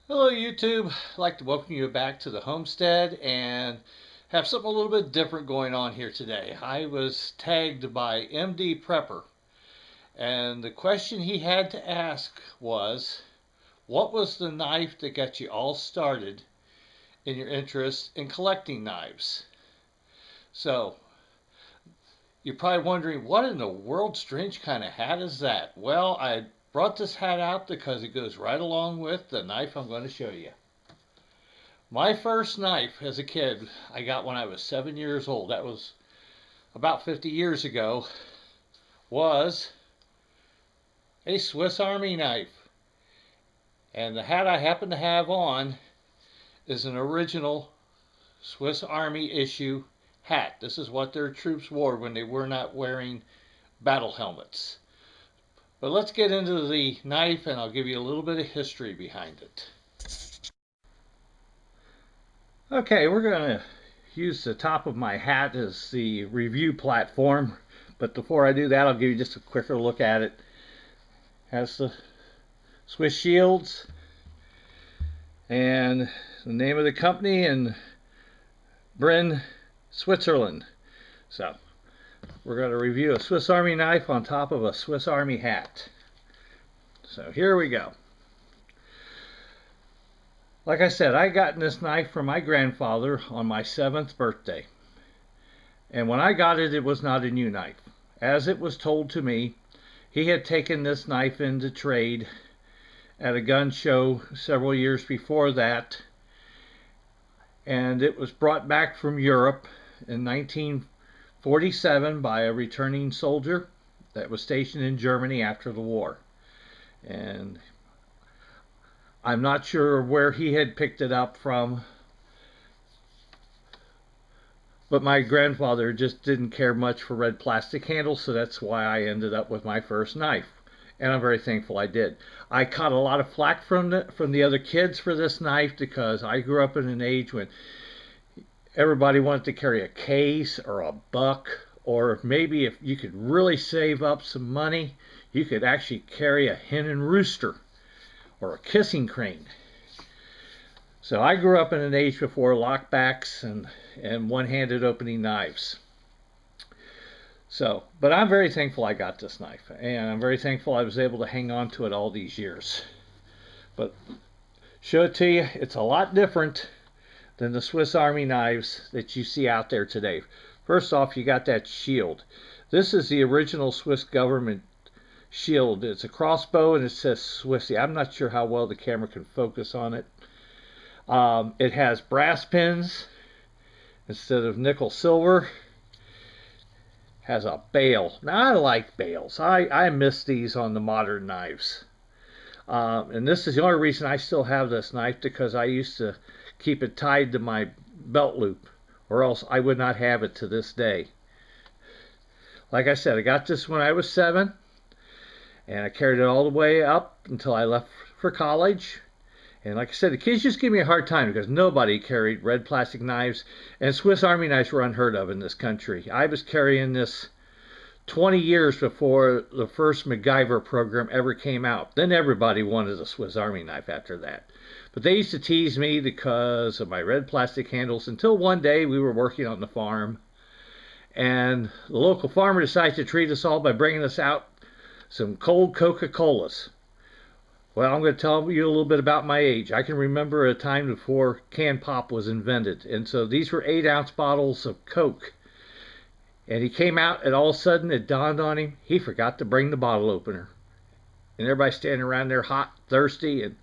Hello YouTube, I'd like to welcome you back to the homestead and have something a little bit different going on here today. I was tagged by MD Prepper, and the question he had to ask was, what was the knife that got you all started in your interest in collecting knives? So you're probably wondering, what in the world strange kind of hat is that? Well, I brought this hat out because it goes right along with the knife I'm going to show you. My first knife as a kid, I got when I was 7 years old. That was about 50 years ago. Was a Swiss Army knife. And the hat I happen to have on is an original Swiss Army issue hat. This is what their troops wore when they were not wearing battle helmets. But let's get into the knife and I'll give you a little bit of history behind it. Okay, we're going to use the top of my hat as the review platform, but before I do that, I'll give you just a quicker look at it. It has the Swiss shields and the name of the company in Brünn, Switzerland. So we're going to review a Swiss Army knife on top of a Swiss Army hat. So here we go. Like I said, I got this knife from my grandfather on my 7th birthday. And when I got it, it was not a new knife. As it was told to me, he had taken this knife into trade at a gun show several years before that. And it was brought back from Europe in 1947 by a returning soldier that was stationed in Germany after the war. And I'm not sure where he had picked it up from, but my grandfather just didn't care much for red plastic handles, so that's why I ended up with my first knife. And I'm very thankful I did. I caught a lot of flack from the other kids for this knife because I grew up in an age when everybody wanted to carry a case or a buck, or maybe if you could really save up some money, you could actually carry a hen and rooster or a kissing crane. So I grew up in an age before lockbacks and one-handed opening knives. So, but I'm very thankful I got this knife, and I'm very thankful I was able to hang on to it all these years. But show it to you, it's a lot different than the Swiss Army knives that you see out there today. First off, you got that shield. This is the original Swiss government shield. It's a crossbow and it says Swissy. I'm not sure how well the camera can focus on it. It has brass pins instead of nickel silver. Has a bail. Now I like bails. I miss these on the modern knives. And this is the only reason I still have this knife, because I used to keep it tied to my belt loop, or else I would not have it to this day. Like I said, I got this when I was 7. And I carried it all the way up until I left for college. And like I said, the kids just give me a hard time because nobody carried red plastic knives. And Swiss Army knives were unheard of in this country. I was carrying this 20 years before the first MacGyver program ever came out. Then everybody wanted a Swiss Army knife after that. But they used to tease me because of my red plastic handles, until one day we were working on the farm. And the local farmer decided to treat us all by bringing us out some cold Coca-Colas. Well, I'm going to tell you a little bit about my age. I can remember a time before canned pop was invented. And so these were 8-ounce bottles of Coke. And he came out, and all of a sudden it dawned on him, he forgot to bring the bottle opener. And everybody standing around there hot, thirsty, and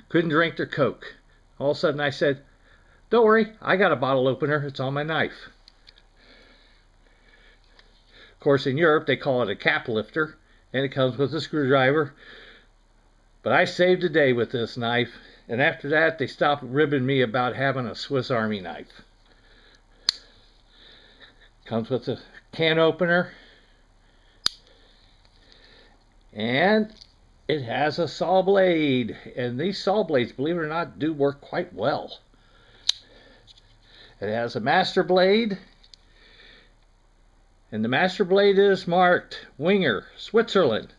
couldn't drink their Coke. All of a sudden I said, don't worry, I got a bottle opener. It's on my knife. Of course, in Europe, they call it a cap lifter. And it comes with a screwdriver. But I saved the day with this knife. And after that, they stopped ribbing me about having a Swiss Army knife. Comes with a can opener. And it has a saw blade. And these saw blades, believe it or not, do work quite well. It has a master blade. And the master blade is marked Winger, Switzerland.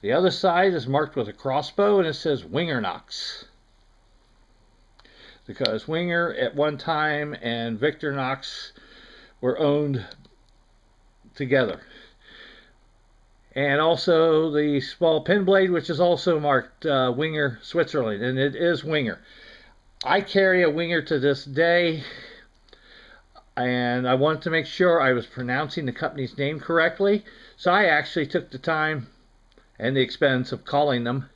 The other side is marked with a crossbow and it says Wingernox. because Winger at one time and Victorinox were owned together. And also the small pin blade, which is also marked Winger Switzerland, and it is Winger. I carry a Winger to this day, and I wanted to make sure I was pronouncing the company's name correctly, so I actually took the time and the expense of calling them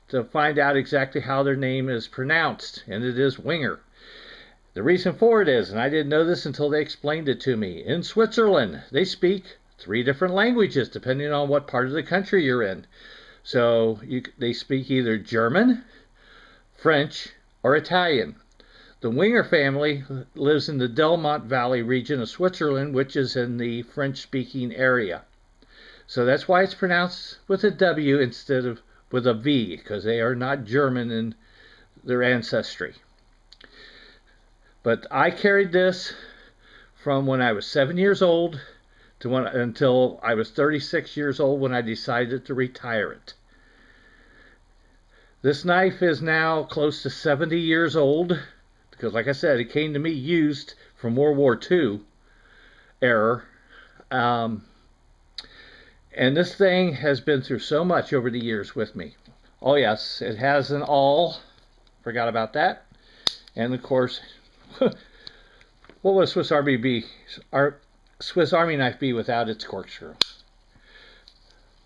to find out exactly how their name is pronounced, and it is Winger. The reason for it is, and I didn't know this until they explained it to me, in Switzerland they speak 3 different languages depending on what part of the country you're in. So they speak either German, French, or Italian. The Winger family lives in the Delmont Valley region of Switzerland, which is in the French-speaking area. So that's why it's pronounced with a W instead of with a V, because they are not German in their ancestry. But I carried this from when I was 7 years old to until I was 36 years old when I decided to retire it. This knife is now close to 70 years old, because like I said, it came to me used from World War II era. And this thing has been through so much over the years with me. Oh yes, it has an awl. Forgot about that. And of course, what would a Swiss Army knife be without its corkscrew?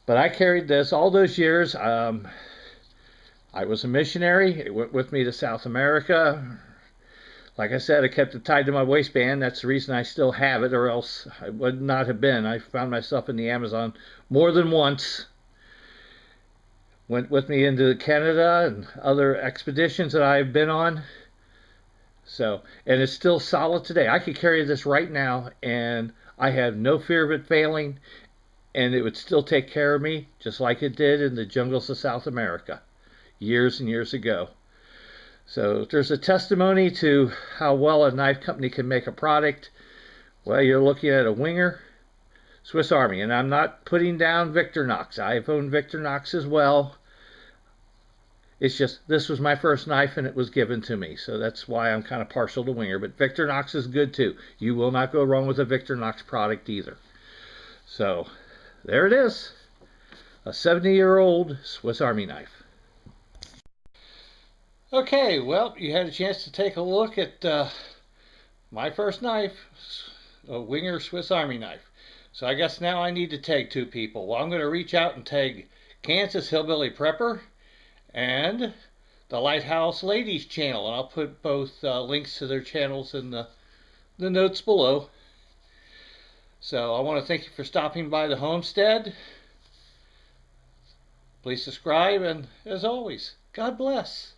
But I carried this all those years. I was a missionary. It went with me to South America. Like I said, I kept it tied to my waistband. That's the reason I still have it, or else I would not have been. I found myself in the Amazon more than once. Went with me into Canada and other expeditions that I've been on. So, and it's still solid today. I could carry this right now, and I have no fear of it failing, and it would still take care of me, just like it did in the jungles of South America years and years ago. So there's a testimony to how well a knife company can make a product. Well, you're looking at a Winger Swiss Army, and I'm not putting down Victorinox. I've owned Victorinox as well. It's just this was my first knife and it was given to me, so that's why I'm kind of partial to Winger. But Victorinox is good too. You will not go wrong with a Victorinox product either. So there it is, a 70-year-old Swiss Army knife. Okay, well, you had a chance to take a look at my first knife, a Winger Swiss Army knife. So I guess now I need to tag 2 people. Well, I'm going to reach out and tag Kansas Hillbilly Prepper and the Lighthouse Ladies channel. And I'll put both links to their channels in the notes below. So I want to thank you for stopping by the homestead. Please subscribe, and as always, God bless.